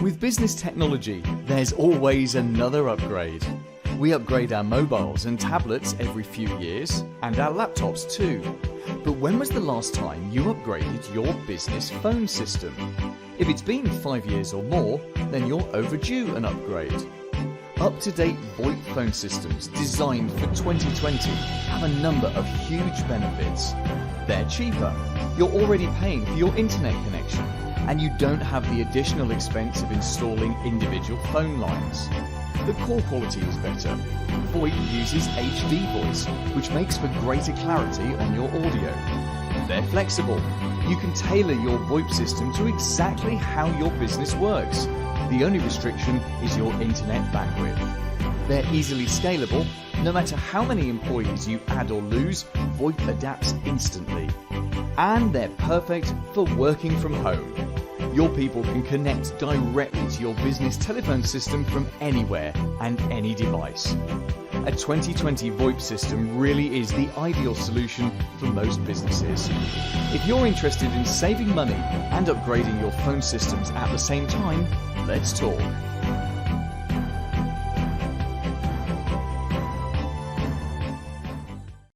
With business technology, there's always another upgrade. We upgrade our mobiles and tablets every few years, and our laptops too. But when was the last time you upgraded your business phone system? If it's been 5 years or more, then you're overdue an upgrade. Up-to-date VoIP phone systems designed for 2020 have a number of huge benefits. They're cheaper, you're already paying for your internet connection, and you don't have the additional expense of installing individual phone lines. The call quality is better. VoIP uses HD voice, which makes for greater clarity on your audio. They're flexible. You can tailor your VoIP system to exactly how your business works. The only restriction is your internet bandwidth. They're easily scalable. No matter how many employees you add or lose, VoIP adapts instantly. And they're perfect for working from home. Your people can connect directly to your business telephone system from anywhere and any device. A 2020 VoIP system really is the ideal solution for most businesses. If you're interested in saving money and upgrading your phone systems at the same time, let's talk.